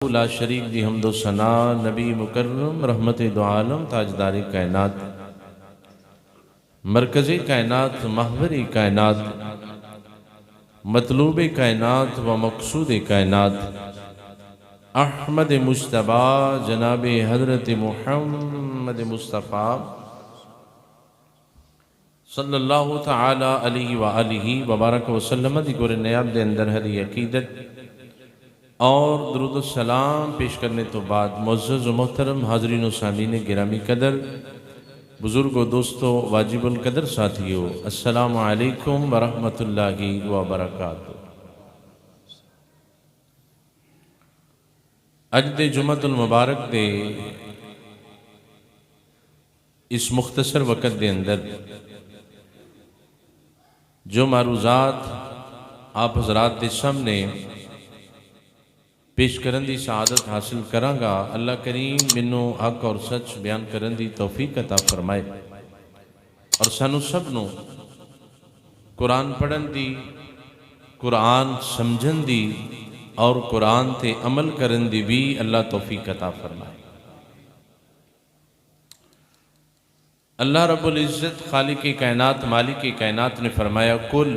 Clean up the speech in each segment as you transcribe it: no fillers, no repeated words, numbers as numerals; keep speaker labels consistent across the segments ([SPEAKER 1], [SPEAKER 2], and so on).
[SPEAKER 1] ला शरीक दी हमदो सना नबी मुकर्रम रहमत दो आलम ताजदारी कायनात मरकज़ी कायनात महवरी कायनात मतलूब कायनात व मकसूद कायनात अहमद मुश्तबा जनाब हज़रत मुहम्मद मुस्तफ़ा सल्लल्लाहु तआला अलैहि व आलिहि व बारक वसल्लम दी गुर नयाब दे अंदर हरी अकीदत और दुरूद सलाम पेश करने तो बाद मुअज़्ज़ज़ व मोहतरम हाज़रीन व सामीन गिरामी कदर बुज़ुर्गो दोस्तों वाजिबुल कदर साथियों अस्सलामु अलैकुम व रहमतुल्लाहि व बरकातुहू। अज दे जुमअतुल मुबारक दे इस मुख्तसर वक़्त दे अंदर जो मारूज़ात आप हज़रात दे सामने पेश करन दी शहादत हासिल करांगा, अल्लाह करीम मैनू हक और सच बयान करन दी तौफीक अता फरमाए और सानू सब नू कुरान पढ़न दी, कुरान समझन दी और कुरान ते अमल करन दी भी अल्लाह तौफीक अता फरमाए। अल्लाह रब्बुल इज़्ज़त खालिक कायनात मालिक कायनात ने फरमाया, कुल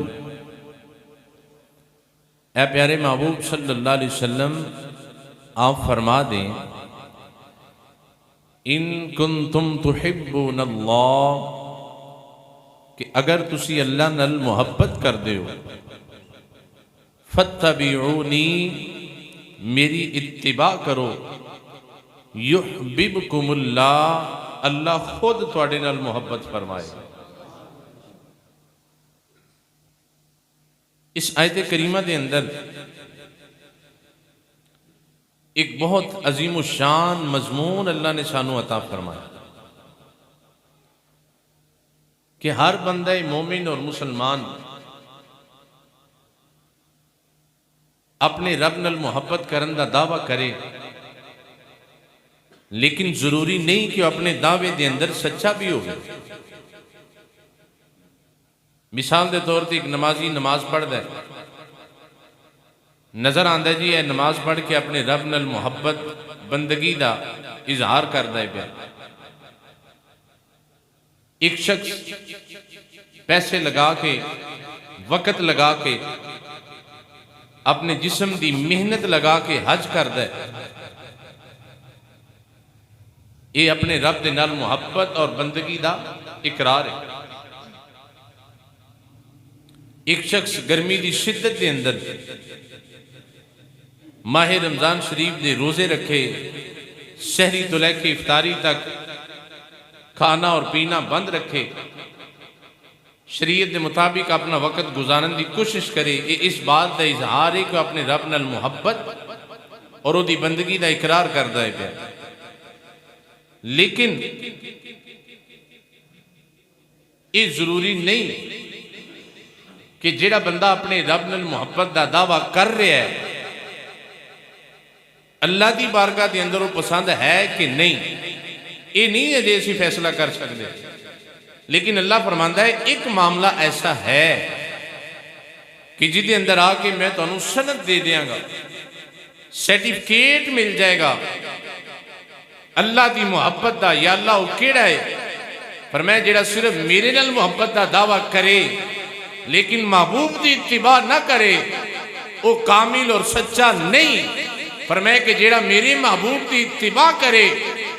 [SPEAKER 1] ए प्यारे महबूब सल्लल्लाहु अलैहि वसल्लम आप फरमा दें, इन कुंतुम तुहिब्बूनल्लाह कि अगर तुसी अल्लाह नाल मुहब्बत कर दे हो, फत्तबिऊनी मेरी इत्तिबा करो, युहब्बिबकुमुल्लाह अल्लाह खुद तुहाडे नाल मुहब्बत फरमाए। इस आयत करीमा के अंदर एक बहुत अजीम शान मजमून अल्लाह ने सानू अता फरमाया कि हर बंदा मोमिन और मुसलमान अपने रब नाल मुहब्बत करन दा दावा करे, लेकिन जरूरी नहीं कि अपने दावे के अंदर सच्चा भी हो। मिसाल के तौर पर एक नमाजी नमाज पढ़ता है, नजर आता जी यह नमाज पढ़ के अपने रब नाल मुहब्बत बंदगी का इजहार करता है पिया। एक शख्स पैसे लगा के वक़्त लगा के अपने जिस्म की मेहनत लगा के हज करता है, ये अपने रब के नाल मुहब्बत और बंदगी का इकरार है। एक शख्स गर्मी की शिद्दत के अंदर माह रमजान शरीफ के रोजे रखे, शहरी तो लैके इफ्तारी तक खाना और पीना बंद रखे, शरीयत के मुताबिक अपना वक़्त गुजारन की कोशिश करे, ये इस बात का इजहार है कि अपने रब नाल मुहब्बत और उसकी बंदगी का इकरार करता है पिया। लेकिन ये जरूरी नहीं कि जेड़ा बंदा अपने रब नाल मुहब्बत का दावा कर रहा है अल्लाह की बारगाह के अंदर वो पसंद है कि नहीं, ये नहीं है जे असीं फैसला कर सकते। लेकिन अल्लाह फरमांदा है एक मामला ऐसा है कि जिहदे अंदर आके मैं तुहानूं सनद दे देंगा, सर्टिफिकेट मिल जाएगा अल्लाह की मुहब्बत का। या अल्लाह वो केड़ा है, पर मैं जेड़ा सिर्फ मेरे नाल मुहब्बत का दावा करे लेकिन महबूब की इत्तिबा ना करे वो कामिल और सच्चा नहीं। पर मैं कि जेड़ा मेरे महबूब की इत्तिबा करे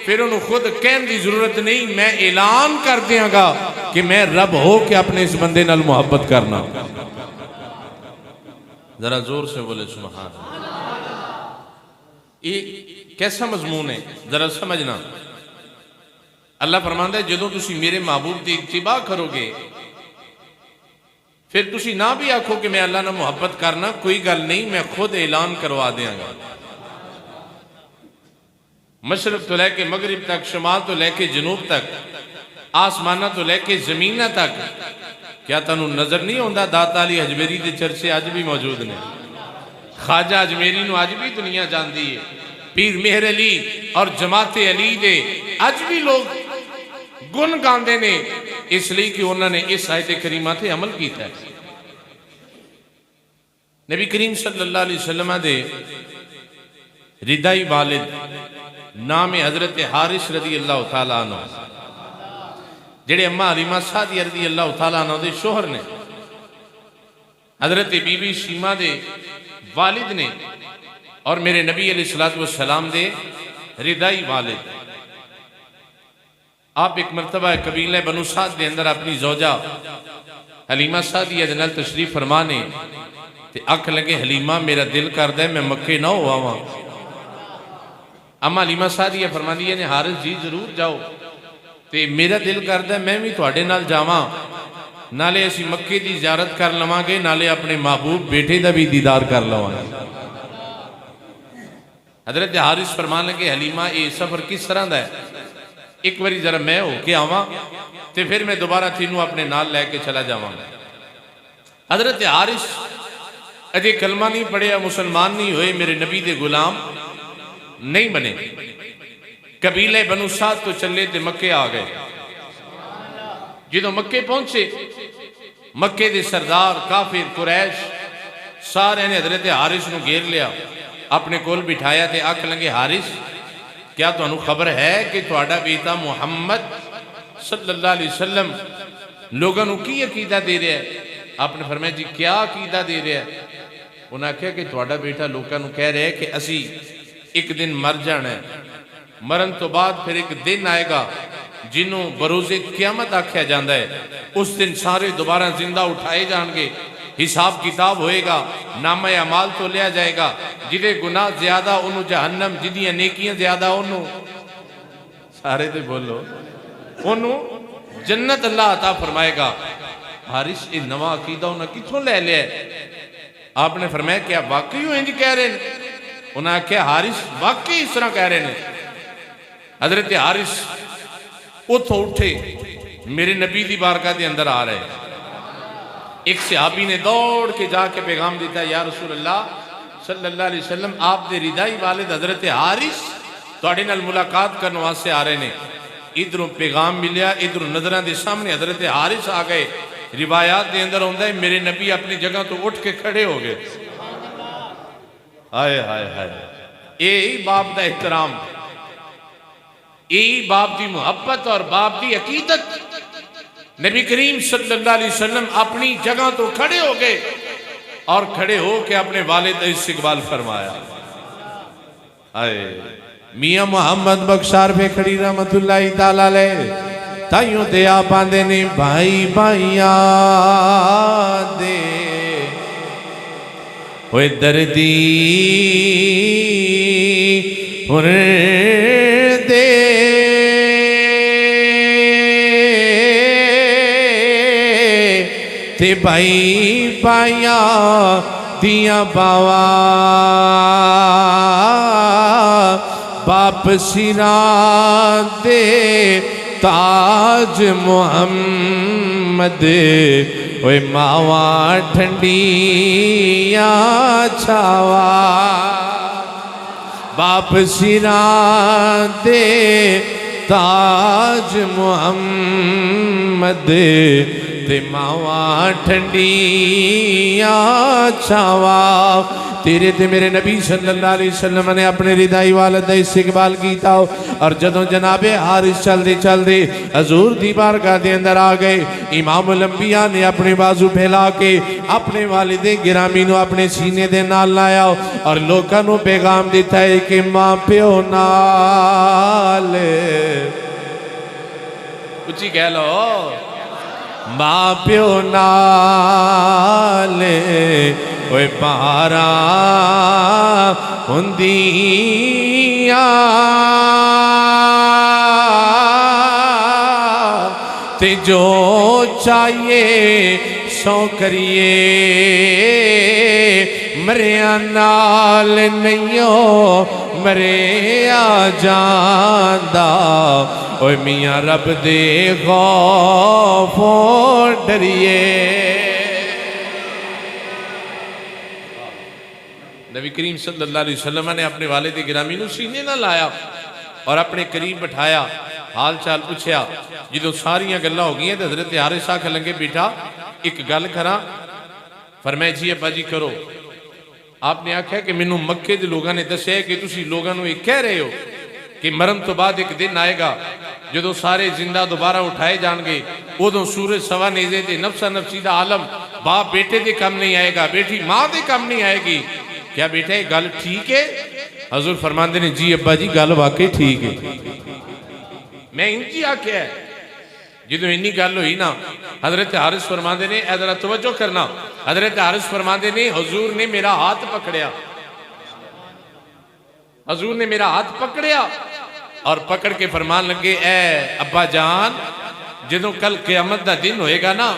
[SPEAKER 1] फिर उन्होंने खुद कहने की जरूरत नहीं, मैं ऐलान कर देंगा कि मैं रब हो के अपने इस बंदे नाल मुहब्बत करना। जरा जोर से बोले सुभान अल्लाह। ये कैसा मजमून है जरा समझना। अल्लाह फरमांदा है जदों तुसी मेरे महबूब की इत्तिबा करोगे फिर तुसी ना भी आखो कि मैं अल्लाह नाल मुहब्बत करना, कोई गल नहीं, मैं खुद ऐलान करवा देंगा। मशरक तो लैके मगरिब तक, शुमाल तो लैके जनूब तक, आसमाना तो लैके जमीना तक। क्या तुहानू नजर नहीं आता दाता अली अजमेरी के चर्चे अज भी मौजूद ने? ख्वाजा अजमेरी नू अज भी दुनिया जानती है, पीर मेहर अली और जमाते अली दे अज भी लोग गुण गाते ने, इसलिए कि उन्होंने इस आयत करीमा से अमल किया है। नबी करीम सल्लल्लाहु अलैहि वसल्लम दे रिदाई वालिद नाम हजरत हारिस रदी अल्लाह तआला अन्हु जेड़े अम्मा हलीमा सादिया रदी अल्लाह तआला अन्हु दे शोहर ने, हजरत बीबी शीमा दे वालिद ने और मेरे नबी अलैहिस्सलातु वस्सलाम दे रिदाई वालिद। आप एक मरतबा कबीले बनु साद के अंदर अपनी जोजा हलीमा सादिया दे नाल तशरीफ फरमाने ते अख लगे हलीमा मेरा दिल करदा है मैं मक्के ना हो आवां। अम्मा हलीमा सादिया फरमांदी ने हारिस जी जरूर जाओ ते मेरा दिल करदा है मैं भी तुहाडे नाल जावां, नाले असीं मक्के दी ज़ियारत कर लवांगे, नाले अपने महबूब बेटे दा भी दीदार कर लवांगे। हजरत हारिस फरमान लगे हलीमा ये सफर किस तरह का है, एक बारी जरा मैं होके आवां ते फिर मैं दोबारा तीनों अपने नाल लैके चला जावांगा। हजरत हारिस अजे कलमा नहीं पढ़िया, मुसलमान नहीं हुए, मेरे नबी दे गुलाम नहीं बने, कबीले बनु साद तो चले ते मक्के आ गए। जो मक्के पहुंचे मक्के दे सरदार काफिर कुरैश सारे ने हजरत हारिस नूं घेर लिया, अपने कोल बिठाया ते आख लगे हारिस क्या तुहानू खबर है कि तुहाडा बेटा मुहम्मद सल्लल्लाहु अलैहि वसल्लम लोगों को की अकीदा दे रहा है। आपने फरमाया जी क्या अकीदा दे रहा है। उन्हें आख्या कि तुहाडा बेटा लोगों को कह रहा है कि असी एक दिन मर जाना है, मरन तो बाद फिर एक दिन आएगा जिन्हों बरोज़े क़यामत आख्या जाता है, उस दिन सारे दोबारा जिंदा उठाए जाएंगे, हिसाब किताब होएगा, नामा अमाल तो लिया जाएगा, जिदे गुनाह ज्यादा उन्होंने जहन्नम, जिदियां नेकियां ज्यादा उन्होंने सारे तो बोलो उन्होंने जन्नत अल्लाह अता फरमाएगा। हारिस ये नवा अकीदा उन्हें कितों ले लिया। आपने फरमाया क्या वाकई इंज कह रहे हैं। उन्हें आख्या हारिस वाकई इस तरह कह रहे हैं। हजरत हारिस उठो उठे मेरे नबी की बारगाह के अंदर आ रहे। एक सहाबी ने दौड़ के जाके पैगाम दिता या रसूल अल्लाह सल्लल्लाहु अलैहि वसल्लम आप दे रिदाई वालिद हजरत हारिस तुहाडे नाल मुलाकात करने वास्ते आ रहे ने। इधरों पैगाम मिलिया, इधरों नजरों के सामने हजरत हारिस आ गए। रिवायात के अंदर आउंदा है मेरे नबी अपनी जगह तो उठ के खड़े हो गए। हाय हाय हाय, यही बाप का एहतराम, यही बाप की मुहब्बत और बाप की अकीदत। नबी करीम सल्लल्लाहु अलैहि वसल्लम अपनी जगह तो खड़े हो गए और खड़े हो के अपने वालिद का इस्तकबाल फरमाया। हाय मियां मोहम्मद बख्शार पे खड़ी रहमतुल्लाहि ताला अलैह ताइयों ते आप आंदे ने भाई भाइया दे ओए दर्दी हुर दे ते भाई भाइया दिया बावा बाप सिरा दे ताज मुहम्मद ओए मावा ठंडिया छावा बाप सिरा दे ताज मुहम्मद ते मावा ठंडिया छावा। तेरे ते मेरे नबी सल्लल्लाहु अलैहि वसल्लम ने अपने रिदाई वालिद दा इस्तकबाल कीता और जदों जनाबे हारिस चलदे चलदे हजूर दी बारगाह दे अंदर आ गए। इमामुल अंबिया ने अपने बाजू फैला के अपने वालिदे गिरामी नूं अपने सीने दे नाल लाया और लोकां नूं पैगाम दिता है कि मां प्यो नाल उच्ची कह लो मां प्यो नाल ओए पारा हुंदिया ते जो चाहिए सो करिए मरिया नाल नहियो मरिया जांदा ओए मियां रब दे खौफों डरिए। नबी करीम सल्लल्लाहु अलैहि वसल्लम ने अपने वालिद गिरामी नूं सीने ना लाया और अपने करीब बिठाया, हाल चाल पूछया। जो सारिया गल्लां हो गई तो हजरत हारिस आखन लगे बेटा एक गल करा। फरमाया जी अब्बा जी करो। आपने आख्या कि मैनू मक्के के लोगों ने दसिया कि तुसी लोगों को कह रहे हो कि मरण तो बाद एक दिन आएगा जो सारे जिंदा दोबारा उठाए जाएंगे, उदों सूरज सवा नेजे ते नफसा नफसी का आलम बाप बेटे के काम नहीं आएगा, बेटी माँ के काम नहीं आएगी। क्या बेटा ये गल ठीक है? हजूर फरमाते ने जी अब्बा जी गल वाकई ठीक है। मैं इंजी आख्या जो इन्नी गल हुई ना, हजरत हारिस फरमाते ने जरा तवज्जो करना, हजरत हारिस फरमाते ने हजूर ने मेरा हाथ पकड़िया, हजूर ने मेरा हाथ पकड़िया और पकड़ के फरमान लगे ए अब्बा जान जो कल क़यामत का दिन होएगा ना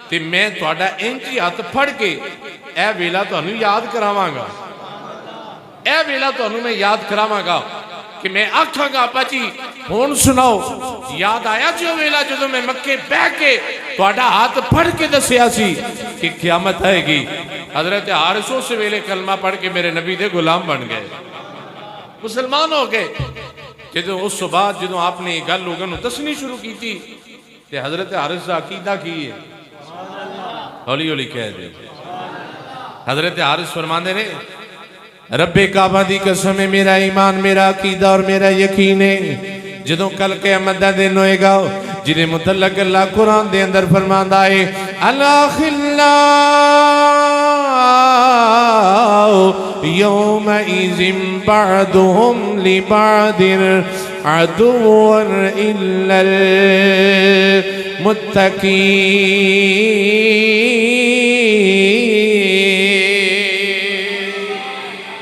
[SPEAKER 1] तो मैं तुहाडा इंज ही हाथ फड़ के ए वेला तुहानू याद करावांगा, ए वेला तुहानू मैं याद करावांगा कि मैं आखांगा अब्बा जी हुण सुनाओ याद आया जो वेला जो मैं मक्के बह के तुहाडा हाथ फड़ के दसिया सी कि क़यामत आएगी। हजरत हारिस उस वेले कलमा पढ़ के मेरे नबी दे गुलाम बन गए, मुसलमान हो गए। जो उस बाद जो आपने गल लोगों को दसनी शुरू की थी तो हजरत हारिस का अकीदा की है, हौली हौली कह दे। हजरत हारिस फरमाते ने रब्बे काबा दी कसम है मेरा ईमान मेरा अकीदा और मेरा यकीन है जो कल क़यामत दा दिन होएगा जिन्हें मुतल्लक अल्लाह कुरान दे अंदर फरमांदा है अल्लाखिल्लाहु यौमइज़िन बअदुहुम लिबअदिन अदुव्वन इल्लल मुत्तकीन।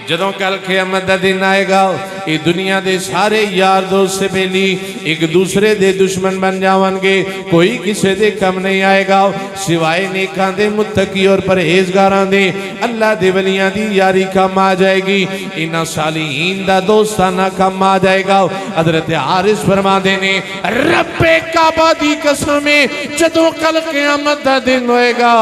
[SPEAKER 1] जदों कल क़यामत दा दिन आएगा ये दुनिया दे सारे यार दोस्त से बेली एक दूसरे दे दुश्मन बन जावनगे, कोई किसी दे कम नहीं आएगा सिवाय नेकां दे मुत्तकी और परहेजगारां दे। अल्लाह दे वलियां दी यारी कम आ जाएगी, इन्हां सालिहीन दा दोस्ताना कम आ जाएगा। हजरत हारिस फरमाते ने रब्बे काबा दी कसम जदों कल क़यामत दा दिन होएगा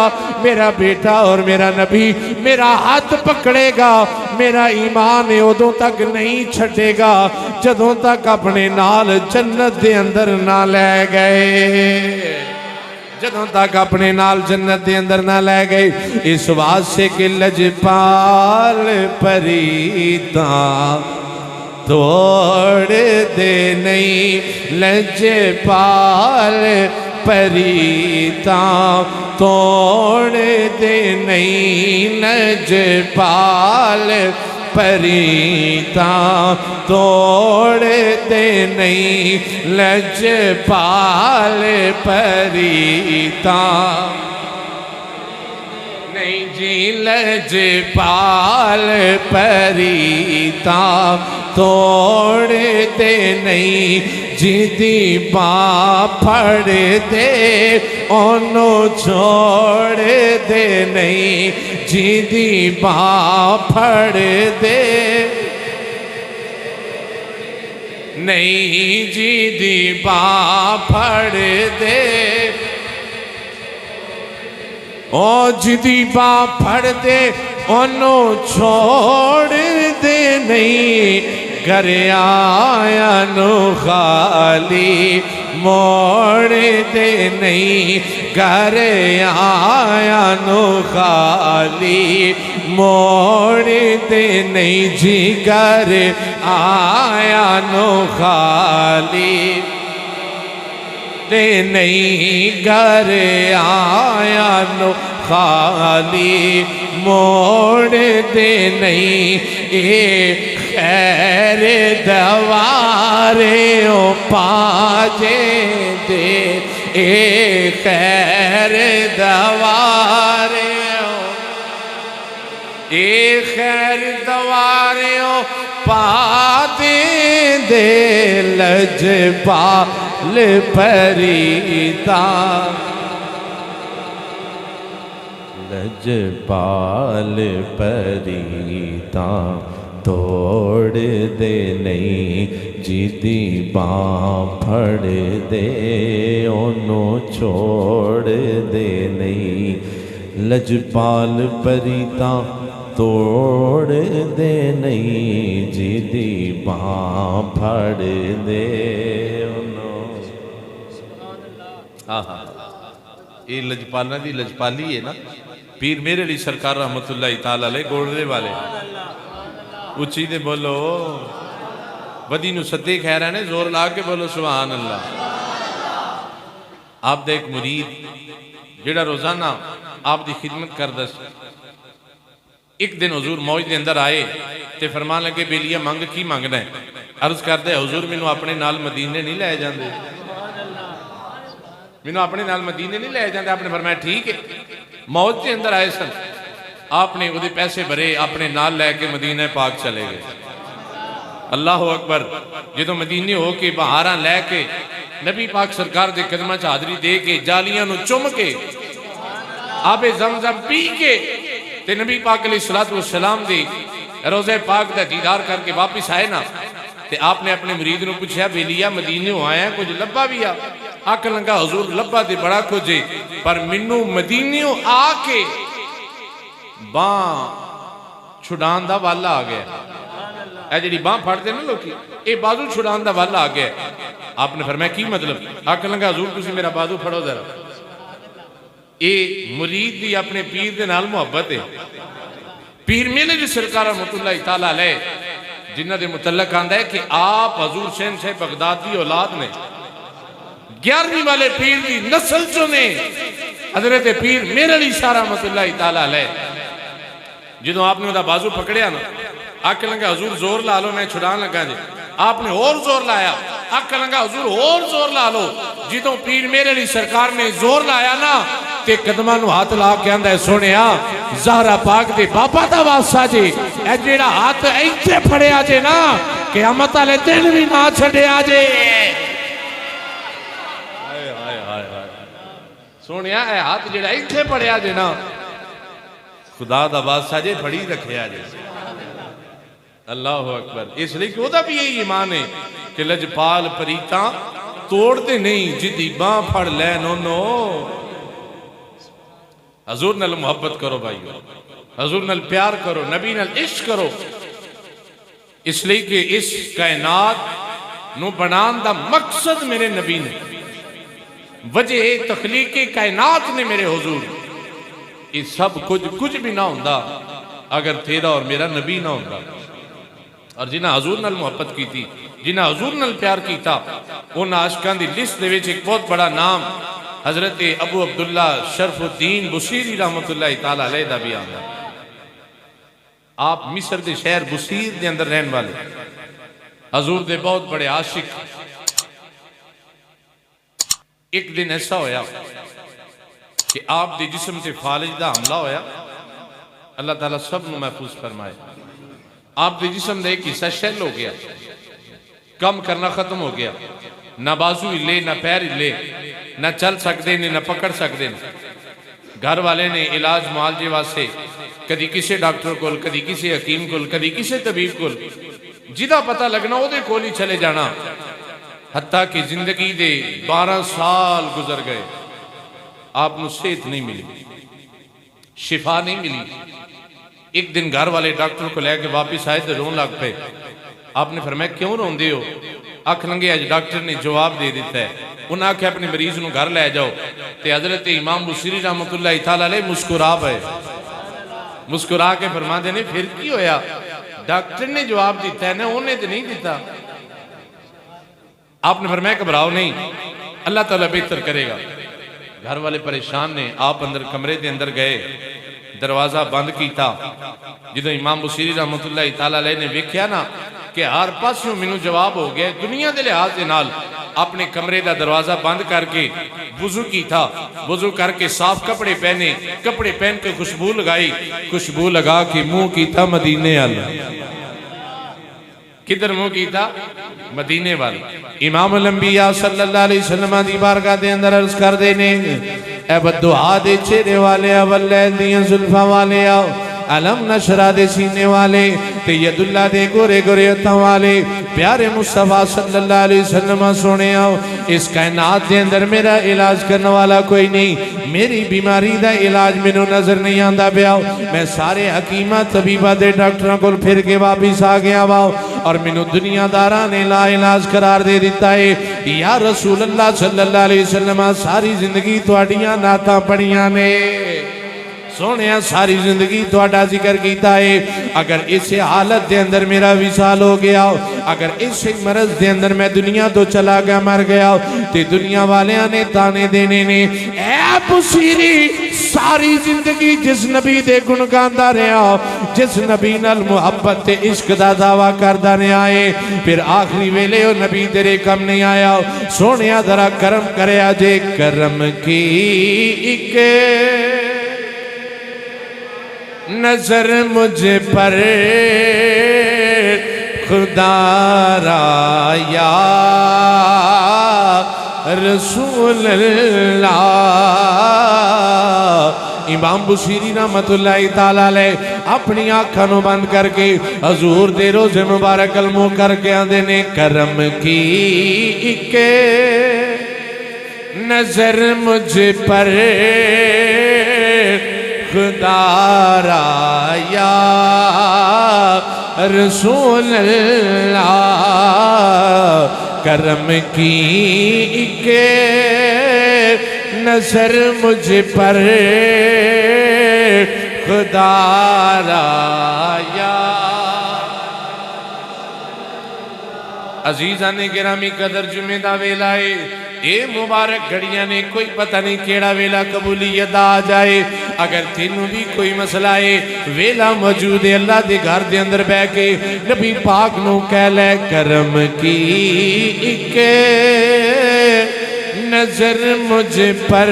[SPEAKER 1] मेरा बेटा और मेरा नबी मेरा हाथ पकड़ेगा, मेरा ईमान उदों तक नहीं छड़ेगा जदों तक अपने नाल जन्नत दे अंदर ना ले गए, जदों तक अपने नाल जन्नत दे अंदर ना ले गए। इस वास्ते के लजपाल परीता तोड़ दे नहीं, लजपाल परीता तोड़ दे नहीं, लजपाल परीता तोड़ दे नहीं, लजपाल परीता नहीं जी, लजपाल परीता तोड़ दे नहीं, जिदी बाँ फड़ दे ओनू छोड़ दे नहीं, जिदी बाँ फड़ दे नहीं, जिदी बाँ फड़ दे ओ जिदी बाँ फड़ दे ओनू छोड़ दे नहीं, घर आया नु खाली मोड़ दे नहीं, घर आया नु खाली मोड़ दे नहीं जी, घर आया नु खाली दे नहीं, घर आया नु खाली मोड़ दे नहीं। ए खैर दवारे ओ पाजे दे, ए खैर दवारे ओ, ए खैर दवारे ओ पा दे दे, लजपाल परीता लजपाल परीता तोड़ दे नहीं, जिदी बाँ फड़ दे ओनू छोड़ दे नहीं, लजपाल परीता तोड़ दे नहीं, जिदी बाँ फड़ दे ओनू। हाँ हाँ ये लजपाला दी लजपाली है ना, पीर मेरे अली सरकार रहमतुल्लाह ताला अलैह गोड़े वाले उची दे बोलो वदी नू सदे खैर है ने जोर ला के बोलो सुभान अल्लाह। आप दे एक मुरीद जेड़ा रोजाना आप दी खिदमत करदा सी एक दिन हुजूर मौज दे अंदर आए ते फरमान लगे बेलिया मंग की मंगना है। अर्ज करदे हुजूर मैनू अपने नाल मदीने नहीं लै जांदे, मैनू अपने नाल मदीने नहीं लै जांदे। आपने फरमाया ठीक है। मौज के अंदर आए सन, आपने वो पैसे भरे अपने नाल लैके मदीना पाक चले गए। अल्लाह अकबर। जो मदीने हो के बहारा लैके नबी पाक सरकार के कदम च हाजरी दे के जालियां नू चुम के आबे जमजम पी के ते नबी पाक अलैहिस्सलातु वस्सलाम दे रोज़े पाक दा दीदार करके वापिस आए ना, ते आपने अपने मुरीद नू पूछा बेलिया मदीने आया कुछ लब्बा भी आ? आख लगा हुजूर लब्बा ते बड़ा कुछ है, पर मैनू मदीने आके बांह छुड़ान दा वाला आ गया। ए जी बांह फड़ते ना लोग ये बाजू छुड़ान दा वाला आ गया। आपने फरमाया की मतलब? आख लगा हुजूर तुसी मेरा बाजू फड़ो जरा। ये मुरीद दी अपने पीर दे नाल मुहब्बत है। पीर मेले जी सरकार रहमतुल्लाह ताला अलैह जिन्हां दे मुतल्लक आंदा है कि आप हजूर शहनशाह बगदाद दी औलाद ने, 11वीं वाले पीर दी नस्ल चो ने हजरत पीर मेरे अली शाह रहमतुल्लाह ताला अलैह। जो आपने उहदा बाजू पकड़िया ना, आख लगा हजूर जोर ला लो मैं छुड़ान लगा जी। आपने और जोर लाया, आख लगा हजूर और जोर ला लो। जो पीर मेरे अली सरकार ने जोर लाया ना ते कदमां नू हाथ ला के आंदा सुनिया ज़हरा पाक दे बाबा दा वास्ता जे ए जेड़ा हाथ इत्थे फड़िया जे ना क़यामत वाले दिन भी ना छड्डिया जे। सुनिया ए हाथ जेड़ा इत्थे फड़िया जे ना खुदा दा वास्ता जे फड़ी रखिया जे। अल्लाह अकबर। इसलिए कि ओदा भी यही ईमान है कि लजपाल परीता तोड़ते नहीं जिदी बांह फड़ लै नो। हजूर नाल मुहब्बत करो भाईओ, हजूर नाल प्यार करो, नबी नाल इश्क करो। इसलिए कि इस कायनात नू बनान दा मकसद मेरे नबी ने, वजह तखलीक कायनात ने मेरे हुजूर। ये सब कुछ भी ना होंदा अगर तेरा और मेरा नबी ना होंदा। और जिन्हें हजूर नाल मुहब्बत की थी, जिन्हें हजूर नाल प्यार किया, उन आशिकां दी लिस्ट दे विच एक बहुत बड़ा नाम हजरत अबू अब्दुल्ला शरफुद्दीन बुसीरी रहमतुल्लाह ताला अलैह दा भी आंदा। आप मिस्र के शहर बुसीर के अंदर रहने वाले हजूर दे बहुत बड़े आशिक। एक दिन ऐसा होया कि आप दे जिस्म से फालिज दा हमला होया। अल्लाह ताला सब नू महफूज फरमाए। आप दे जिस्म दा एक हिस्सा शैल हो गया, कम करना खत्म हो गया, ना बाजू हिले ना पैर हिले, ना चल सकते ने ना पकड़ सकते ने। घर वाले ने इलाज मुआलजे वास्ते कदी किसी डॉक्टर को, कदी किसी हकीम को, कदी किसी तबीब को, जिदा पता लगना ओदे कोल ही चले जाना। हत्ता कि जिंदगी दे 12 साल गुजर गए, आपको सेहत नहीं मिली, शिफा नहीं मिली। एक दिन घर वाले डॉक्टर को लेके वापिस आए तो रोन लग पे। आपने फरमाया क्यों रोंदे हो? अख लंघे अज डॉक्टर ने जवाब दे दिता है। उन्हें आख्या अपने मरीज को घर लै जाओ। तो हजरत इमाम बुसीरी रहमतुल्लाह ताला अलैह मुस्कुरा पे, मुस्कुरा के फरमाते ने फिर की होया? डॉक्टर ने जवाब दिता है ना, उन्हें तो नहीं दिता। आपने फरमाया घबराओ नहीं, अल्लाह ताला बेहतर करेगा। घर वाले परेशान ने। आप अंदर कमरे के अंदर गए, दरवाजा बंद किया। जो इमाम बुसीरी रहमतुल्लाह ताला अलैह ने वेख्या ना कि हर पासों मैनू जवाब हो गया, दुनिया के लिहाज के नाल अपने कमरे का दरवाजा बंद करके वुजू किया, वुजू करके साफ कपड़े पहने, कपड़े पहन के खुशबू लगाई, खुशबू लगा के मुंह किया मदीने वाल। किधर मुंह किया? मदीने वाल। इमाम अल-अंबिया सल्लल्लाहु अलैहि वसल्लम दी बारगाह दे अंदर अर्ज करदे ने, ए बद्दुआ दे चेहरे वाले, अवलैल दी जुल्फा वाले, आओ अलम नशरा दे सीने वाले, ते यदुल्ला दे गोरे गोरे हत्थां वाले, प्यारे मुस्तफा सल्लल्लाहु अलैहि वसल्लम सोने आओ। इस कायनात के अंदर मेरा इलाज करने वाला कोई नहीं, मेरी बीमारी का इलाज मैनू नजर नहीं आता पाया। मैं सारे हकीमा तबीबा दे डॉक्टरों को फिर के वापिस आ गया वा और मैनू दुनियादारा ने ला इलाज करार दे दिता है। या रसूल अल्लाह सल्लल्लाहु अलैहि वसल्लम सारी जिंदगी तुहाडियां नातां पढ़ियां ने, सोने सारी जिंदगी तुहाडा जिक्र कीता है, अगर इस हालत के अंदर मेरा विसाल हो गया, अगर इस मरज के अंदर मैं दुनिया तो चला गया, मर गया, तो दुनिया वालियां ने ताने देने ने, ऐ बुसीरी सारी जिंदगी जिस नबी दे गुण गांदा रहा, जिस नबी नाल मुहब्बत ते इश्क दा दावा करदा रहा है, फिर आखिरी वेले ओ नबी तेरे कम नहीं आया। सोने जरा करम करया जे, करम की एक नजर मुझ पर खुदा या रसूल अल्लाह। इमाम बुसीरी रहमतुल्लाहि ताला अलैह अपनी आँखों बंद करके हजूर दे रोज़े मुबारक कलमो करके आंदे ने, करम की एक नजर मुझ पर खुदा या रसूल अल्लाह। करम की एक नजर मुझ पर खुदा या। अजीजा ने गिरामी कदर जुमे दा वेला है, ये मुबारक घड़ियां ने, कोई पता नहीं केड़ा वेला कबूलियत आ जाए। अगर तेनू भी कोई मसला है, वेला मौजूद है, अल्लाह के घर के अंदर बह के नबी पाक नू कह ले, करम की एक नजर मुझ पर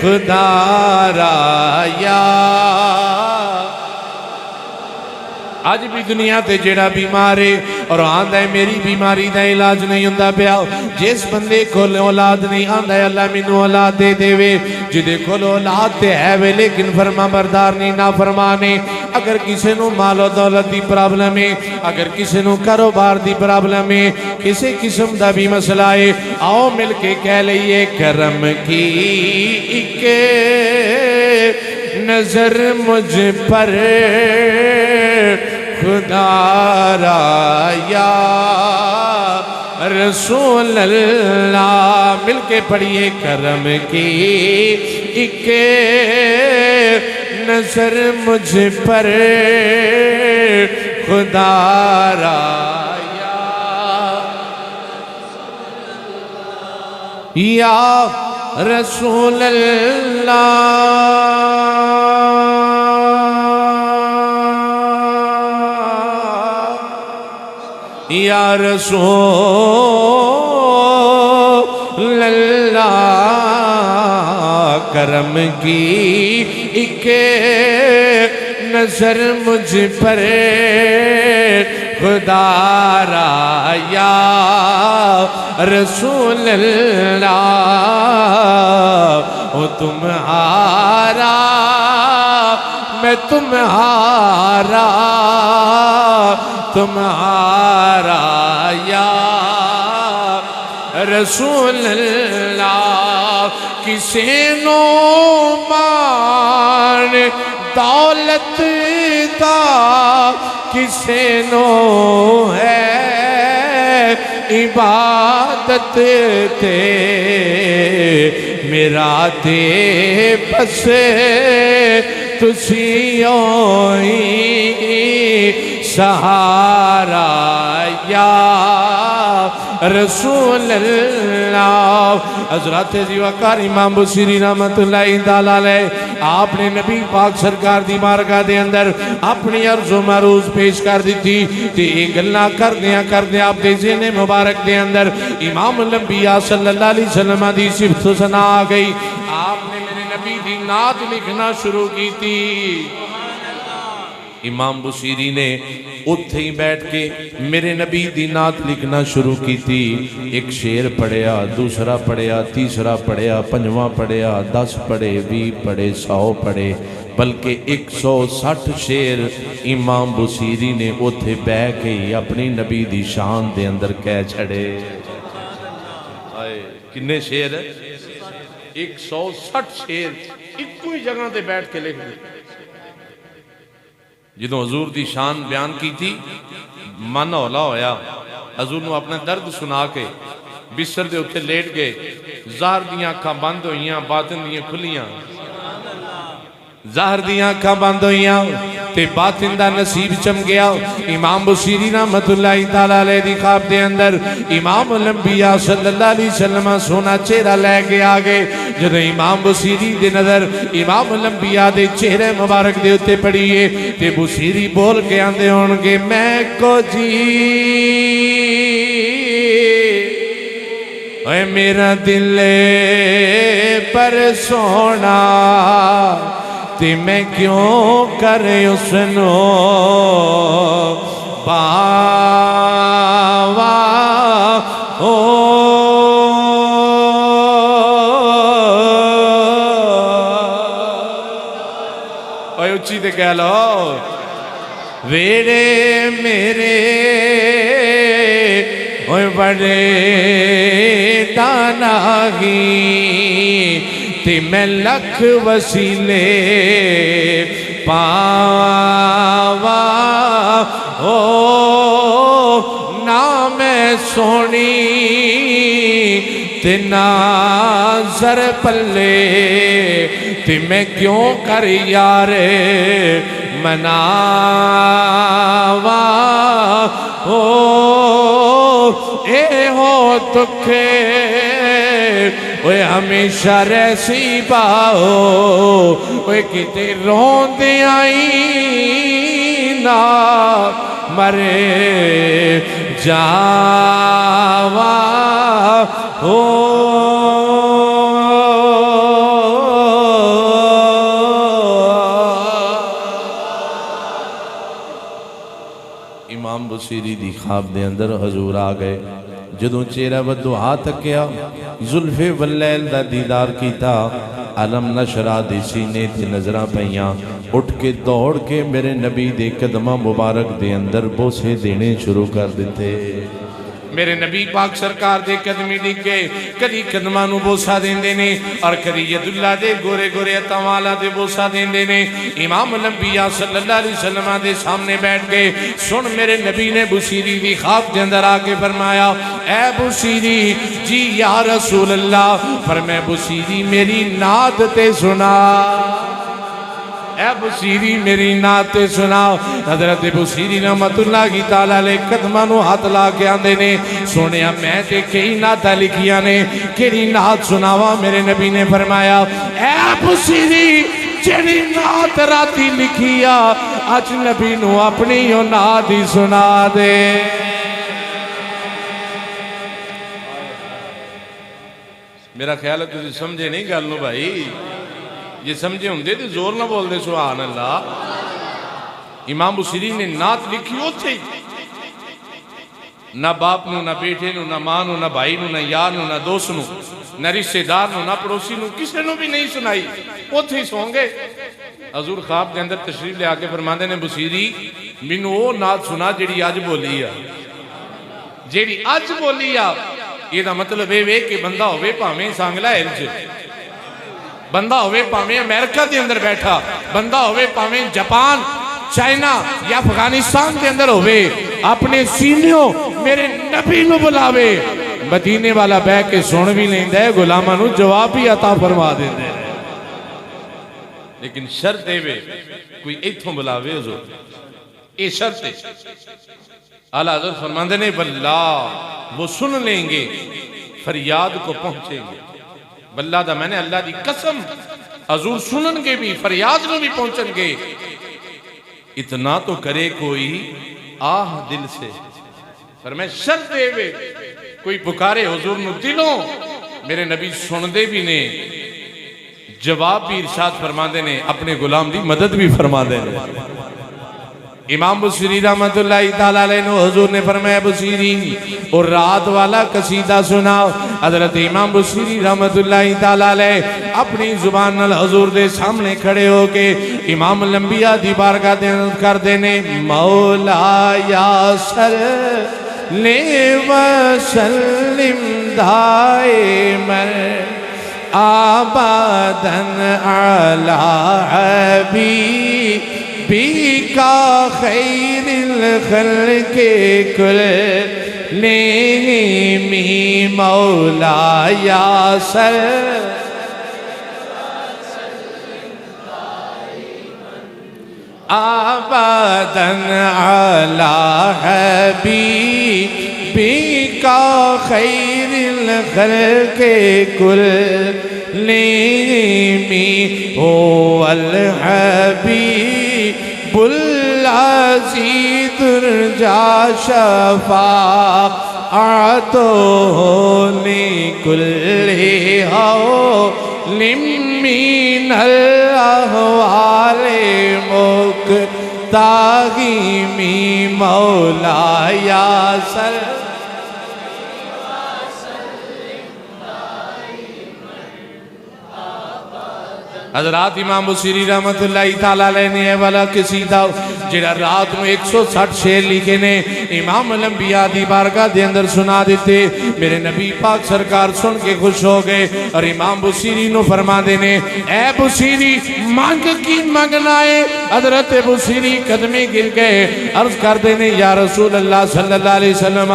[SPEAKER 1] खुदा या। अज भी दुनिया ते जेड़ा बीमार है और आंदा है मेरी बीमारी का इलाज नहीं होंदा पिया, जिस बंदे को औलाद नहीं आंदा है अल्लाह मैनू औलाद दे देवे, जिदे को औलाद ते है वे लेकिन फरमा बरदार नहीं, ना फरमाने। अगर किसी को मालो दौलत की प्रॉब्लम है, अगर किसी को कारोबार की प्रॉब्लम है, किसी किस्म का भी मसला है, आओ मिल के कह लीए, करम की एक नजर मुझ पर खुदा या रसूल अल्लाह। मिल के पढ़िए, करम की एक नजर मुझ पर खुदा या रसूल अल्लाह। या रसूल अल्लाह। करम की एक नजर मुझ पर खुदा या रसूल अल्लाह। ओ तुम्हारा मैं तुम्हारा, तुम्हारा या रसूल अल्लाह। किसे नो मान दौलत दा, किसे नो है इबादत ते, मेरा दे बसे तुसी सहारा या रसूल अल्लाह। हज़रत जीवाकार इमाम बुसीरी रहमतुल्लाहि ताला अलैह आपने नबी पाक सरकार दी बारगाह दे अंदर अपनी अर्ज़ो मरूज पेश कर दी थी। ते गल्लां करदे आप दे ज़हन मुबारक दे अंदर इमाम लंबिया सल्लल्लाहु अलैहि वसल्लम दी सिफ़त सना आ गई। आपने मेरे नबी दी नात लिखना शुरू की थी। इमाम बुसीरी ने उत्थे ही बैठ के मेरे नबी दी नात लिखना शुरू की थी। एक शेर पढ़िया, दूसरा पढ़िया, तीसरा पढ़िया, पंजवां पढ़िया, 10 पढ़े, 20 पढ़े, 100 पढ़े, बल्कि 160 शेर इमाम बुसीरी ने उत्थे बह के ही अपनी नबी दी शान दे अंदर कह छड़े। किन्ने शेर? 160 शेर इक्को ही जगह ते बैठ के लिख दे। जो हजूर की शान बयान की थी, मन हौला होया, हजूर ने अपना दर्द सुना के बिस्तर के उत्ते लेट गए। ज़ाहर दियां अखां बंद होइयां, बातिन दियां खुलियां। ज़ाहिर दियां अखां बंद होईयां ते बातिन दा नसीब चम गया। इमाम बुसीरी रहमतुल्लाहि तआला अलैह दी ख्वाब दे अंदर इमाम अल-अंबिया सल्लल्लाहु अलैहि वसल्लम सोना चेहरा लैके आ गए। जदों इमाम बुसीरी दे नजर इमाम अल-अंबिया दे चेहरे मुबारक दे उत्ते पड़ी है ते बुसीरी बोल के आंदे होणगे मैं को जी ओए मेरा दिल पर सोना ते मैं क्यों कर उसनो बावा ओ उच्ची ते कह लो वेड़े मेरे ओए बड़े दानागी ते मैं लख वसीले पावा ओ ना मैं सोनी ते ना जर पल्ले ते मैं क्यों कर यार मनावा ओ ए हो दुखे ओए हमेशा रैसी पाओ ओए किते रोंदे आई ना मरे जावा ओ इमाम बुसीरी दी ख्वाब दे अंदर हजूर आ गए। जदों चेहरा वदुआ तकिया जुल्फे वल्लैल दा दीदार किया अलम नशरा दे सीने ते नजरां पईयां उठ के दौड़ के मेरे नबी दे कदमां मुबारक दे अंदर बोसे देने शुरू कर दिते। मेरे नबी पाक सरकार दे कदमी डिगे कदी कदमां नूं बोसा देंदे ने और कदी यदुल्ला दे गोरे गोरे तवाला दे बोसा देंदे ने। इमाम अल-अंबिया सल्लल्लाहु अलैहि वसल्लम दे सामने बैठ गए। सुन मेरे नबी ने बुसीरी दी ख्वाब के अंदर आके फरमाया ए बुसीरी जी या रसूल अल्लाह पर मैं बुसीरी मेरी नात ते सुना ए बुसीरी मेरी नात ते सुनाओ। हजरत बुसीरी रहमतुल्लाहि तआला अलैह कदमां नूं हाथ ला के आंदे ने सोनिया मैं ते कई नातां लिखियां ने केड़ी नात सुनावा। मेरे नबी ने फरमाया ए बुसीरी जेड़ी नात राती लिखिया अज नबी नूं अपनी ओ नात ही सुना दे। मेरा ख्याल है तुसीं समझे नहीं गल नूं भाई, जे समझे होंदे तो जोर ना बोलते सुभान अल्लाह। इमाम बुसीरी ने नात लिखी उथे ना बाप नू ना बेटे नू ना मां नू ना भाई नू ना यार नू ना दोस्त नू ना रिश्तेदार नू ना पड़ोसी नू किसी नू भी नहीं सुनाई उथे ही सौ गए। हजूर ख्वाब के अंदर तशरीफ ले आके फरमाते ने बुसीरी मैनू वो नात सुना जेड़ी अज बोली आ जेड़ी अज बोली आ। ਇਹਦਾ मतलब ਇਹ ਵੇ कि बंदा होवे भावें सांगला हिल च बंदा होवे भावें अमेरिका के अंदर बैठा बंदा होवे भावें जापान चाइना या अफगानिस्तान के अंदर होवे अपने सीनियों मेरे नबी नूं बुलावे मदीने वाला बह के सुन भी लेंदा है गुलामां नूं जवाब भी अता फरमा देंदे ने। लेकिन शर्त वे कोई इत्थों बुलावे हुजूर ये शर्त है। आला हज़रत फरमाते ने बल्ला वो सुन लेंगे फरियाद को पहुंचेंगे। बल्ला दा मैंने अल्लाह की कसम हजूर सुननगे भी फरियाद में भी पहुंचनगे। इतना तो करे कोई आह दिल से पर मैं शर्त देवे कोई पुकारे हुजूर नु दिलों मेरे नबी सुनते भी ने जवाब भी इरशाद फरमाते ने अपने गुलाम की मदद भी फरमाते ने। इमाम बुसीरी रहमतुल्लाहि तआला अलैह हुजूर ने फरमाया बुसीरी और रात वाला कसीदा सुनाओ। हजरत इमाम बुसीरी रहमतुल्लाहि तआला अलैह अपनी जुबान नाल हुजूर दे सामने खड़े होके इमाम अल-अंबिया दी बारगाह दे अंदर कर देने मौला या सल्ले व सल्लिम दाइमन आबादन अला हबीबिका खैरिल खल्क़ि कुल्लिहिम मौला या आबदन अला हबीबिका खैरिल खल्क़ि कुल्लिहिम हुवल हबीबुल अज़ीज़ुर जा शफ़ाअतुहु लिकुल्लि लिमिनल अहवाले मुक़्ताहिमी मौलाया सल। हज़रात इमाम बुसीरी रहमतुल्लाहि तआला अलैह ने वाला कसीदा जेड़ा रात में 160 शेर लिखे ने इमाम अल-अंबिया दी बारगाह दे अंदर सुना दिते। मेरे नबी पाक सरकार सुन के खुश हो गए और इमाम बुसीरी नु फरमाते ने ए बुसीरी मांग की मंगना है। हज़रत बुसीरी कदमे गिर गए अर्ज करते ने या रसूल अल्लाह सल्लल्लाहु अलैहि वसल्लम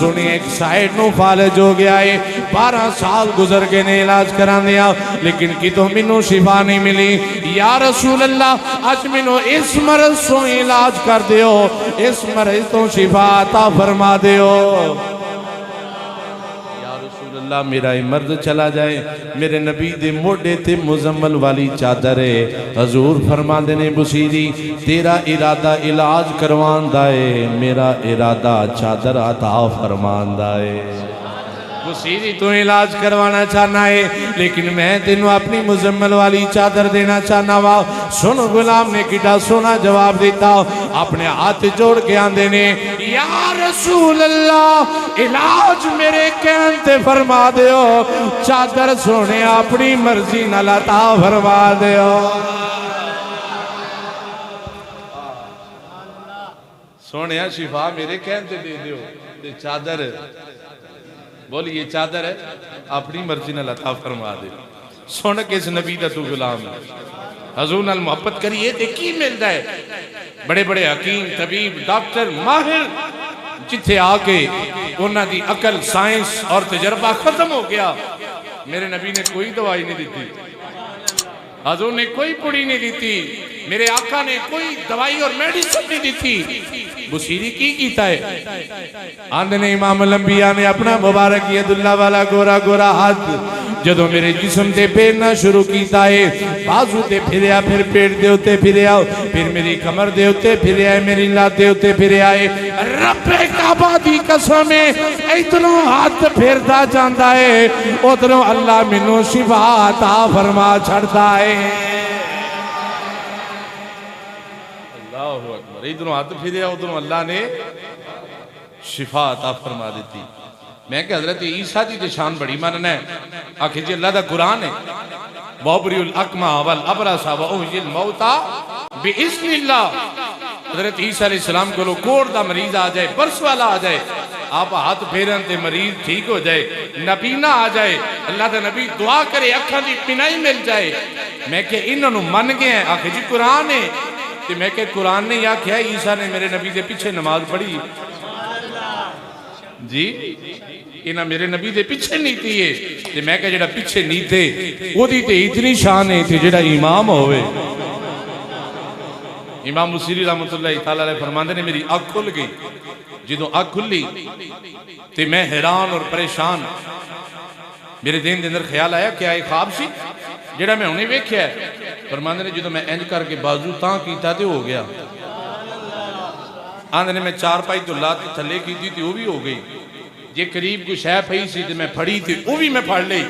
[SPEAKER 1] सुनिए एक साइड नु फालज हो गया है 12 साल गुजर गए ने इलाज कराने लेकिन कितों मैनू शिफा नहीं मिली। या रसूल अल्लाह अज मैनू इस मरज सो इलाज कर दियो इस मरज तो शिफा अता फरमा दियो। या रसूल अल्लाह मेरा मर्द चला जाए मेरे नबी दे मोढे ते मुजम्मल वाली चादर है। हजूर फरमांदे ने बुसीरी तेरा इरादा इलाज करवान दा है मेरा इरादा चादर अता फरमान दा है। बुसीरी तू इलाज करवाना चाहना है लेकिन मैं तेनों अपनी मुजम्मल वाली चादर देना चाहना वा। सुन गुलाम ने कितना सोना जवाब दिता अपने हाथ जोड़ के आंदे ने या रसूल अल्लाह इलाज मेरे कहन ते फरमा दियो चादर सोने अपनी मर्जी नाल अता फरमा दियो। सोने शिफा मेरे कहन ते दे दियो ते चादर बोलिए चादर है अपनी मर्जी न अता फरमा दे। सुन के इस नबी दा तू गुलाम हजूर नाल मोहब्बत करिए ते की मिलता है। बड़े बड़े हकीम तबीब डॉक्टर माहिर जिथे आके उन्हां दी अकल साइंस और तजर्बा खत्म हो गया मेरे नबी ने कोई दवाई नहीं दी हजूर ने कोई पुड़ी नहीं दी मेरे आका ने कोई दवाई और मेडिसिन नहीं दी थी। बुसीरी की कीता है आंदे ने इमाम अल-अंबिया ने अपना मुबारक यदुल्ला वाला गोरा गोरा हाथ जदों मेरे जिस्म ते फेरना शुरू कीता है बाजू ते फिरया फिर पेट दे उत्ते फिरया फिर मेरी कमर दे उत्ते फिरया मेरी लात दे उत्ते फिरया रब्बे काबा दी कसम इधरों हाथ फेरदा जांदा है उधरों अल्लाह मैनू शिफा अता फरमा छड़दा है। इधरों हाथ फिर उधरों अल्लाह ने शिफा अता फरमा दी। मैं क्या हजरत ईसा जी की शान बड़ी मानना है आखिर जी अल्लाह का कुरान है बबरियुल अकमा वल अबरसा व उहिल मौता बिइज़्निल्लाह। हजरत ईसा अलैहिस्सलाम को कोढ़ दा मरीज आ जाए बरस वाला आ जाए आप हाथ फेरन ते मरीज ठीक हो जाए नबीना आ जाए अल्लाह का नबी दुआ करे अखा की पिनाई मिल जाए। मैं क्या इन्होंने मन गया आखिर जी कुरान है ते मैं क्या कुरान ने आख्या ईसा ने मेरे नबी के पीछे नमाज पढ़ी जी इन्हें मेरे नबी के पीछे नीति है ते मैं क्या जेड़ा पीछे नीते ओदी ते इतनी शान है ते जेड़ा इमाम होवे। इमाम बुसीरी रहमतुल्लाहि तआला अलैह फरमांदे ने मेरी अख खुल गई जो अख खुली ते मैं हैरान और परेशान मेरे दिन के अंदर ख्याल आया क्या एक ख्वाब सी जेड़ा मैं हुणे वेख्या फरमांदे ने जो मैं इंज करके बाजू तां कीता ते हो गया आंदे ने मैं चार पाई तो लात थले की थी वो भी हो गई जे करीब कोई शह पई सी ते मैं फड़ी थी वो भी मैं फड़ ली।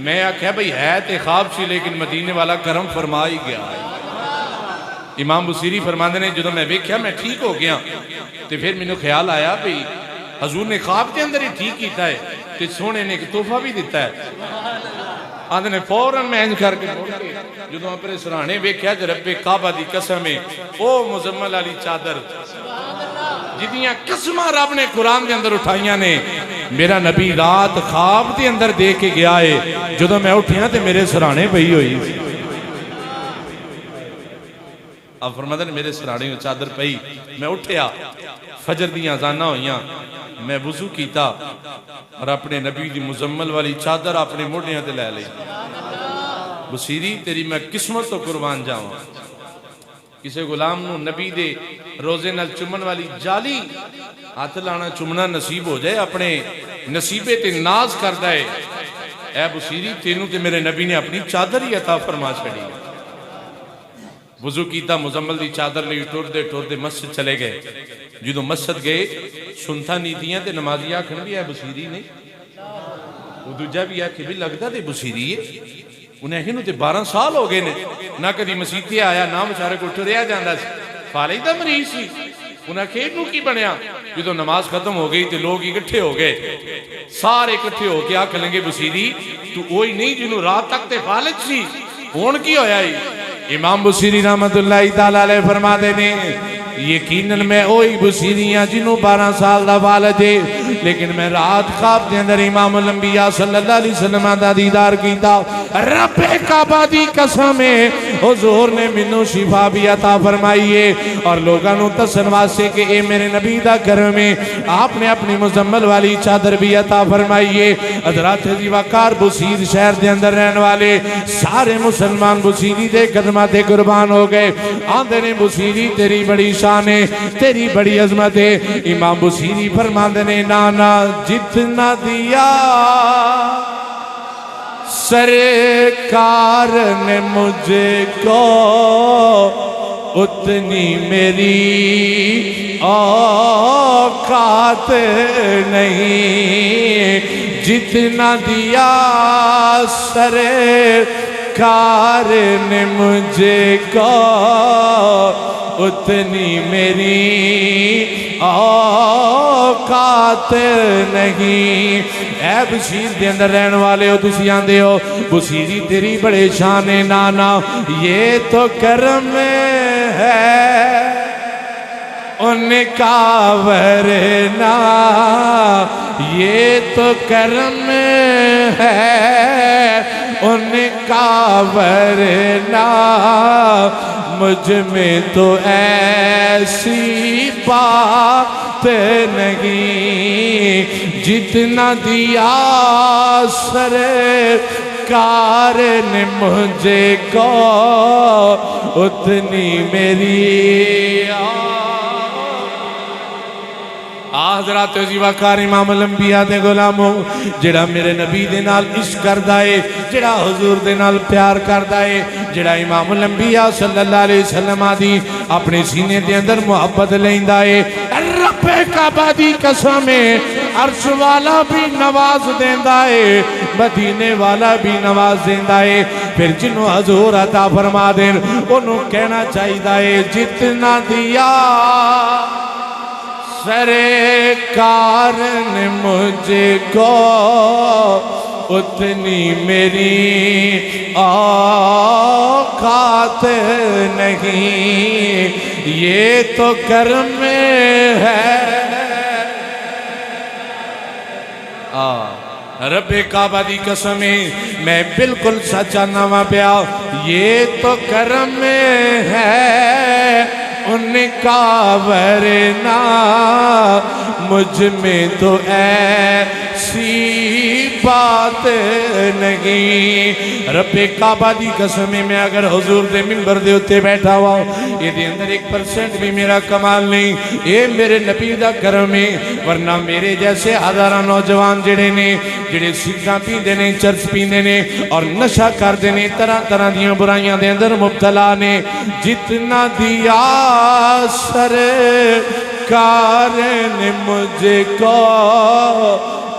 [SPEAKER 1] मैं आख्या भाई है तो ख्वाब सी लेकिन मदीने वाला करम फरमा ही गया है। इमाम बुसीरी फरमांदे ने जो मैं वेख्या मैं ठीक हो गया तो फिर मैनू ख्याल आया भाई हजूर ने ख्वाब के अंदर ही ठीक किया है तो सोने ने एक तोहफा भी दिता है। आंदे ने फौरन मैं इंज करके जो अपने सराहने वेख्या जो रब्बे काबा दी कसम है ओ मुजम्मल वाली चादर जिदियां कसम रब ने कुरान के अंदर उठाइया ने मेरा नबी रात ख्वाब के अंदर दे के गया है जो मैं उठिया तो मेरे सराहने पई हुई अब फरमाते ने मेरे सराहने चादर पई मैं उठया फजर दी अजाना हुई मैं वुजू किया और अपने नबी की मुजम्मल वाली चादर अपने मोढियां ते लै लई। बुसीरी तेरी मैं किस्मत तो कुर्बान जावां किसी गुलाम नूं नबी दे रोजे नाल चुमन वाली जाली हथ लाना चुमना नसीब हो जाए, अपने नसीबे ते नाज करदा है। ऐ बुसीरी तेनू ते मेरे नबी ने अपनी चादर ही अता फरमा छड़ी। वजू कीता, मुजम्मल दी चादर लई टुरदे टुरदे मस्जिद चले गए। जो मस्जिद गए सुनता नीतियां ते नमाजी आखन भी है बुसीरी नहीं, वो दूजा भी आखे भी लगता तो बुसीरी है। उन्हें ही 12 साल हो गए ने ना कभी मसीते आया ना बेचारे को टुरिया जाता, फालिज का मरीज सी। उन्हें खेत नूं की बनया, जो नमाज खत्म हो गई तो लोग इकट्ठे हो गए, सारे इकट्ठे होके आख लेंगे बुसीरी तू वही नहीं जिन्हों रात तक ते फालिज सी, हुण की होया? इमाम बुसीरी रहमतुल्लाह तआला अलैह फरमाते ने यकीनन मैं वही बुसीरी हाँ जिन्हों 12 साल का वालिद है, लेकिन मैं रात ख्वाब के अंदर इमाम अंबिया सल्लल्लाहु अलैहि वसल्लम दा दीदार कीता। रब्बे काबा दी कसम है हुजूर ने मैनू शिफा भी अता फरमाई है और लोगों को दसन वास्ते कि ये मेरे नबी दा करम है, आपने अपनी मुजम्मल वाली चादर भी अता फरमाई है। हज़रात जी वकार बुसीर शहर के अंदर रहने वाले सारे मुसलमान बुसीरी दे कदमां ते कुर्बान हो गए। आंदे ने बुसीरी तेरी बड़ी शान है, तेरी बड़ी अजमत है। इमाम बुसीरी फरमाते ने नाना जितना दिया सरकार ने मुझे को उतनी मेरी औकात नहीं, जितना दिया सरकार ने मुझे को उतनी मेरी औकात नहीं। ऐ बशीर के अंदर रहने वाले हो, तुसी आंदे हो बुसीरी तेरी बड़े शान है। नाना ये तो करम है उनका वरना, ये तो करम है उनका वरना, मुझ में तो ऐसी बात नहीं, जितना दिया सरकार ने मुझे को उतनी मेरी हज़रात वकार इमाम अंबिया दे गुलामों जेड़ा मेरे नबी दे नाल इश्क करदा है, जेड़ा हुजूर दे नाल प्यार करदा है, जेड़ा इमाम अंबिया सल्लल्लाहु अलैहि वसल्लम दी अपने सीने दे अंदर मोहब्बत लैंदा है। रब्बे काबा दी कसम है अर्श वाला भी नवाज देंदा है, मदीने वाला भी नवाज देंदा है। फिर जिन्हों हुजूर अता फरमा देन उन्होंने कहना चाहिए है जितना दिया सरकार ने मुझे को उतनी मेरी औकात नहीं, ये तो कर्म है। रब्बे काबा दी कसम मैं बिल्कुल सच्चा नवा प्या, ये तो कर्म है उनका वरना, मुझ में तो ऐसी बात नहीं। रब्बे काबा दी कसम मैं अगर हुजूर दे मिंबर दे उत्ते बैठा हुआ ये अंदर 1% भी मेरा कमाल नहीं, ये मेरे नबी दा करम है। वरना मेरे जैसे हज़ारों नौजवान जेड़े ने जेड़े सिगरेट पींदे ने, चरस पींदे ने और नशा करते ने, तरह तरह दी बुराइयां दे अंदर मुब्तला ने। जितना दिया सरकार ने मुझे को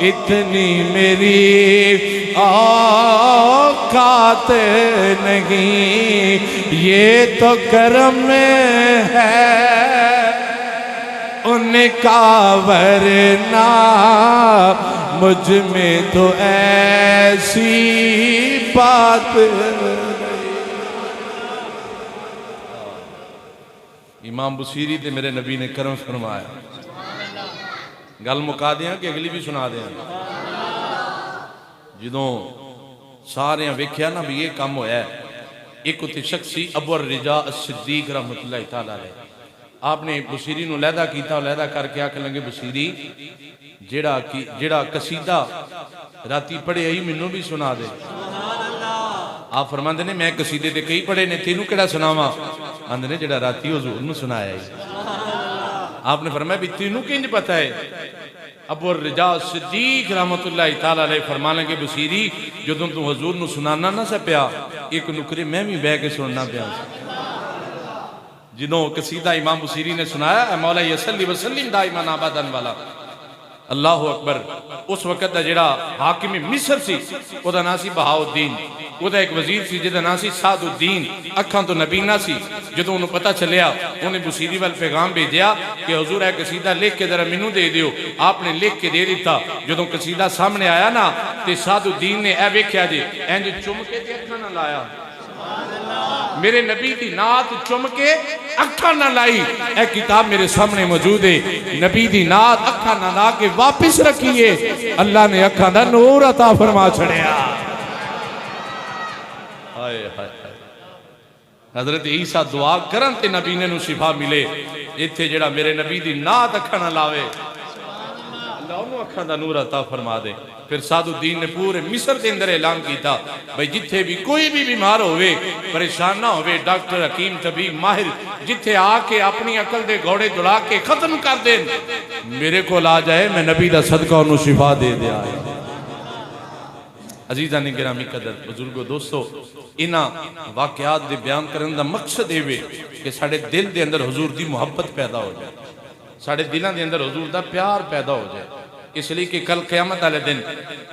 [SPEAKER 1] इतनी मेरी औकात नहीं, ये तो कर्म है उनका वरना, मुझ में तो ऐसी बात। इमाम बुसीरी ते मेरे नबी ने करम फरमाया। गल मुका दें कि अगली भी सुना दें। जो सारे वेख्या ना भी ये काम होया, एक उत्ते शख्सी अबुर रिजा सिद्दीक रहमतुल्लाह तआला अलैह, आपने बुसीरी नूं लहदा कीता, लहदा करके आख लगे बुसीरी जेड़ा कसीदा राती पढ़े आई मैनू भी सुना दे। आप फरमाते ने मैं कसीदे ते कई पढ़े ने, तेनू केड़ा सुनावा? आंदे ने जेड़ा राती हुजूर नूं सुनाया है। आपने फरमाया भी तेनू किंज पता है? अबू रजा सिद्दीक रहमतुल्लाह तआला अलैह फरमान लगे बसीरी जदों तू हुजूर नूं सुनाना ना सा पिया एक नुकरे मैं भी बह के सुनना पिया। जिन्हों कसीदा इमाम बुसीरी ने सुनाया मौला यसल्ली वसल्लिम दाइमन अबदन वाला अल्लाह अकबर। उस वक्त का जिहड़ा हाकिम मिस्र सी ओदा नाम सी बहाउद्दीन, ओदा एक वजीर सी जिहदा नाम सी सादुद्दीन, अखां तो नबीना सी। जदों उन्हें पता चलिया उन्हें बुसीरी वाल पैगाम भेजा कि हुजूर है कसीदा लिख के जरा मैनू दे दियो। आपने लिख के दे दिता। जदों कसीदा सामने आया ना तो सादुद्दीन ने यह वेख्या जी इंज चुम के अखां ना लाया, मेरे नबी की नात चुम के अखा ना लाई। ए किताब मेरे सामने मौजूद है। नबी की नात अखा ना ला के वापिस रखिए, अल्लाह ने अखा दा नूर अता फरमा छड़िया। हाय हाय हजरत ईसा दुआ करन ते नबी ने नु शिफा मिले। इत्थे जेड़ा मेरे नबी की नात अखा ना लावे अल्लाह उन्होंने अखा दा नूर अता फरमा दे। फिर सादुद्दीन ने पूरे मिस्र के अंदर ऐलान किया भाई जिथे भी कोई भी बीमार होवे परेशान ना होवे डॉक्टर हकीम तबीब माहिर जिथे आके अपनी अकल दे घोड़े दौड़ा के खत्म कर दे मेरे को आ जाए मैं नबी का सदका उन्होंने शिफा दे दिया। अजीजा ने गिरामी कदर बुजुर्गो दोस्तों इन्हां वाकयात दे बयान करने का मकसद ये कि साडे दिल दे अंदर हुजूर की मुहब्बत पैदा हो जाए, साडे दिलों के अंदर हुजूर का प्यार पैदा हो जाए। इसलिए कि कल क़यामत वाले दिन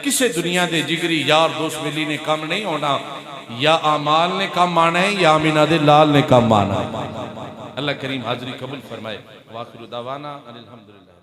[SPEAKER 1] किसी दुनिया के जिगरी यार दोस्त मिली ने कम नहीं होना, या आमाल ने कम आना है या आमिना दे लाल ने कम आना है। अल्लाह करीम हाजरी कबूल फरमाए। वाखिर दावाना अनिल हम्दुलिल्लाह।